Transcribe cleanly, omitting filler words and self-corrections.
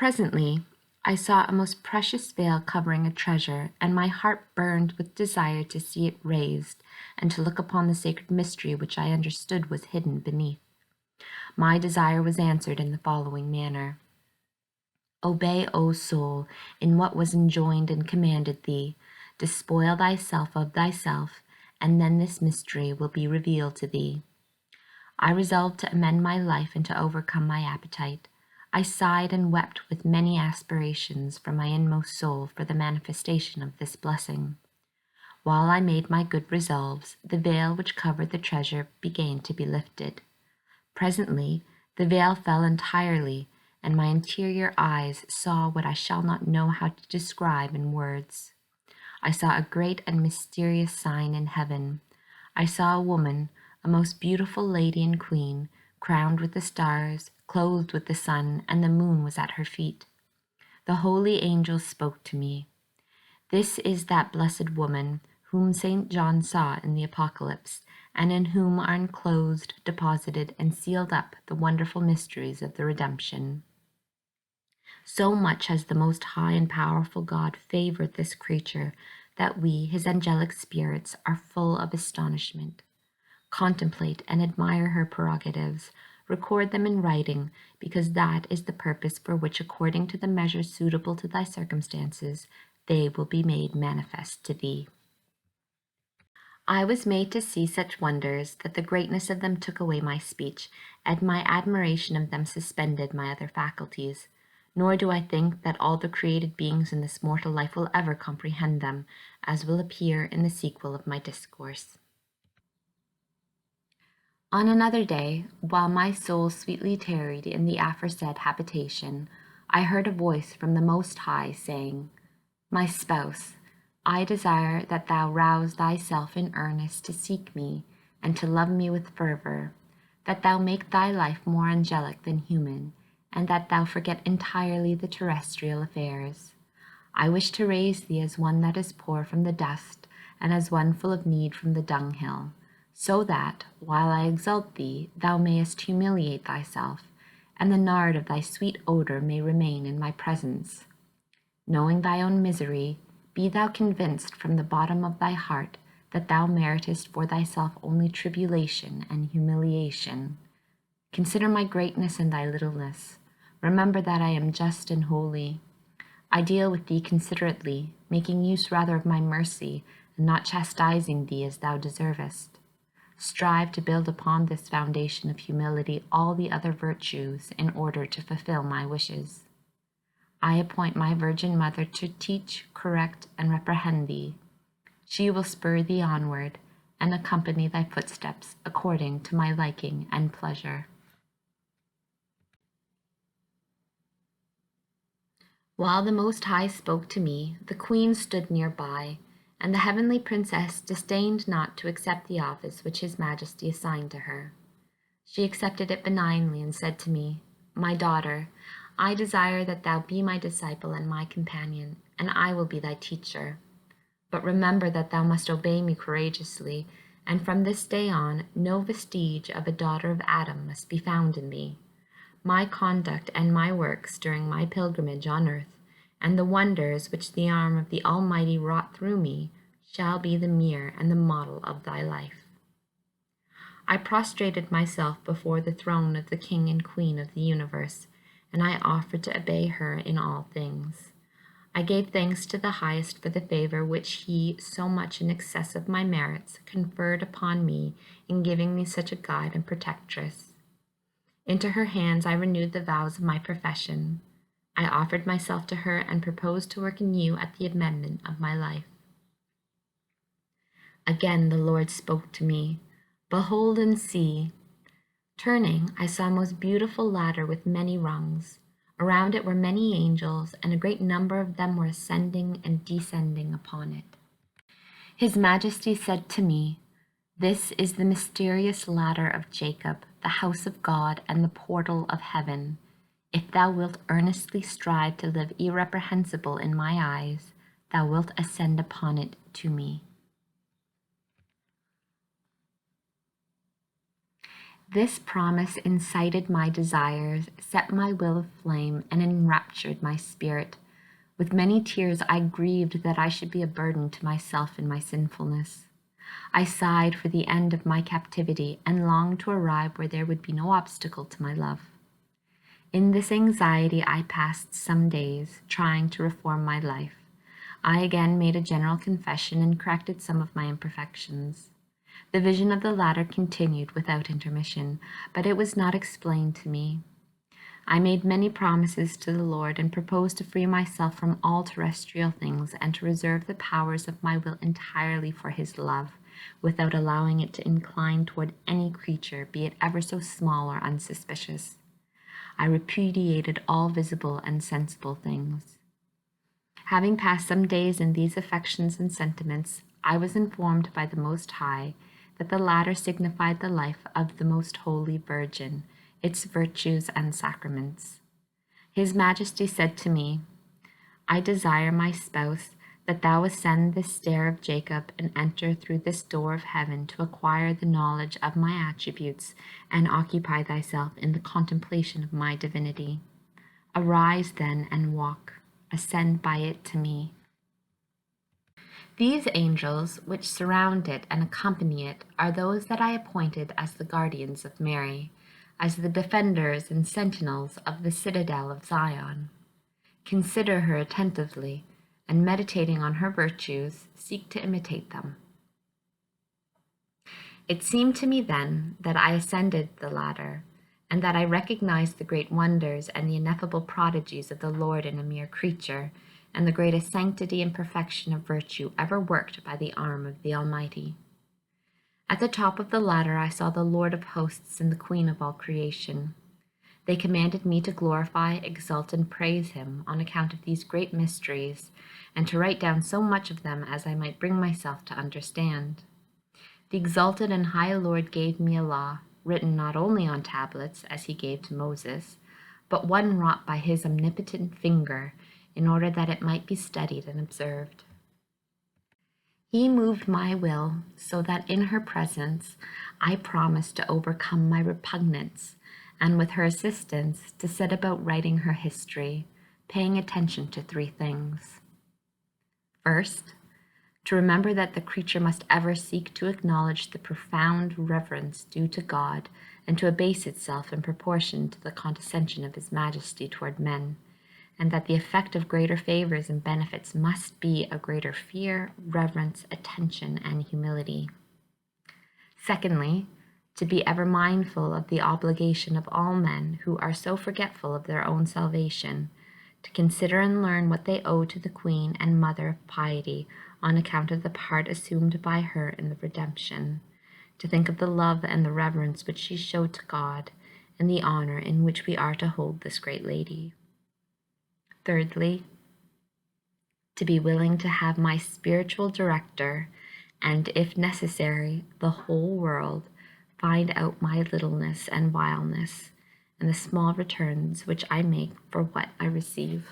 Presently, I saw a most precious veil covering a treasure, and my heart burned with desire to see it raised, and to look upon the sacred mystery which I understood was hidden beneath. My desire was answered in the following manner. Obey, O soul, in what was enjoined and commanded thee. Despoil thyself of thyself, and then this mystery will be revealed to thee. I resolved to amend my life and to overcome my appetite. I sighed and wept with many aspirations from my inmost soul for the manifestation of this blessing. While I made my good resolves, the veil which covered the treasure began to be lifted. Presently, the veil fell entirely, and my interior eyes saw what I shall not know how to describe in words. I saw a great and mysterious sign in heaven. I saw a woman, a most beautiful lady and queen, crowned with the stars, clothed with the sun, and the moon was at her feet. The holy angels spoke to me. This is that blessed woman whom St. John saw in the Apocalypse, and in whom are enclosed, deposited, and sealed up the wonderful mysteries of the redemption. So much has the most high and powerful God favored this creature that we, his angelic spirits, are full of astonishment. Contemplate and admire her prerogatives, record them in writing, because that is the purpose for which, according to the measure suitable to thy circumstances, they will be made manifest to thee. I was made to see such wonders that the greatness of them took away my speech, and my admiration of them suspended my other faculties. Nor do I think that all the created beings in this mortal life will ever comprehend them, as will appear in the sequel of my discourse. On another day, while my soul sweetly tarried in the aforesaid habitation, I heard a voice from the Most High saying, My spouse, I desire that thou rouse thyself in earnest to seek me, and to love me with fervor, that thou make thy life more angelic than human, and that thou forget entirely the terrestrial affairs. I wish to raise thee as one that is poor from the dust, and as one full of need from the dunghill, so that, while I exalt thee, thou mayest humiliate thyself, and the nard of thy sweet odor may remain in my presence. Knowing thy own misery, be thou convinced from the bottom of thy heart that thou meritest for thyself only tribulation and humiliation. Consider my greatness and thy littleness. Remember that I am just and holy. I deal with thee considerately, making use rather of my mercy, and not chastising thee as thou deservest. Strive to build upon this foundation of humility all the other virtues in order to fulfill my wishes. I appoint my Virgin Mother to teach, correct, and reprehend thee. She will spur thee onward, and accompany thy footsteps according to my liking and pleasure. While the Most High spoke to me, the Queen stood nearby, and the heavenly princess disdained not to accept the office which His Majesty assigned to her. She accepted it benignly and said to me, My daughter, I desire that thou be my disciple and my companion, and I will be thy teacher. But remember that thou must obey me courageously, and from this day on no vestige of a daughter of Adam must be found in thee. My conduct and my works during my pilgrimage on earth, and the wonders which the arm of the Almighty wrought through me, shall be the mirror and the model of thy life. I prostrated myself before the throne of the King and Queen of the universe, and I offered to obey her in all things. I gave thanks to the highest for the favor which he, so much in excess of my merits, conferred upon me in giving me such a guide and protectress. Into her hands I renewed the vows of my profession. I offered myself to her and proposed to work anew at the amendment of my life. Again the Lord spoke to me, Behold and see. Turning, I saw a most beautiful ladder with many rungs. Around it were many angels, and a great number of them were ascending and descending upon it. His Majesty said to me, This is the mysterious ladder of Jacob, the house of God, and the portal of heaven. If thou wilt earnestly strive to live irreprehensible in my eyes, thou wilt ascend upon it to me. This promise incited my desires, set my will aflame, and enraptured my spirit. With many tears I grieved that I should be a burden to myself in my sinfulness. I sighed for the end of my captivity and longed to arrive where there would be no obstacle to my love. In this anxiety I passed some days, trying to reform my life. I again made a general confession and corrected some of my imperfections. The vision of the latter continued without intermission, but it was not explained to me. I made many promises to the Lord and proposed to free myself from all terrestrial things and to reserve the powers of my will entirely for his love, without allowing it to incline toward any creature, be it ever so small or unsuspicious. I repudiated all visible and sensible things. Having passed some days in these affections and sentiments, I was informed by the Most High that the latter signified the life of the Most Holy Virgin, its virtues and sacraments. His Majesty said to me, I desire, my spouse, that thou ascend this stair of Jacob and enter through this door of heaven to acquire the knowledge of my attributes and occupy thyself in the contemplation of my divinity. Arise then and walk, ascend by it to me. These angels, which surround it and accompany it, are those that I appointed as the guardians of Mary, as the defenders and sentinels of the citadel of Zion. Consider her attentively, and meditating on her virtues, seek to imitate them. It seemed to me then that I ascended the ladder, and that I recognized the great wonders and the ineffable prodigies of the Lord in a mere creature, and the greatest sanctity and perfection of virtue ever worked by the arm of the Almighty. At the top of the ladder I saw the Lord of hosts and the Queen of all creation. They commanded me to glorify, exalt, and praise him on account of these great mysteries, and to write down so much of them as I might bring myself to understand. The exalted and high Lord gave me a law, written not only on tablets, as he gave to Moses, but one wrought by his omnipotent finger, in order that it might be studied and observed. He moved my will so that in her presence I promised to overcome my repugnance, and with her assistance to set about writing her history, paying attention to 3 things. First, to remember that the creature must ever seek to acknowledge the profound reverence due to God and to abase itself in proportion to the condescension of his majesty toward men, and that the effect of greater favors and benefits must be a greater fear, reverence, attention, and humility. Secondly, to be ever mindful of the obligation of all men who are so forgetful of their own salvation, to consider and learn what they owe to the Queen and Mother of Piety on account of the part assumed by her in the redemption, to think of the love and the reverence which she showed to God, and the honor in which we are to hold this great lady. Thirdly, to be willing to have my spiritual director, and if necessary, the whole world, find out my littleness and vileness, and the small returns which I make for what I receive.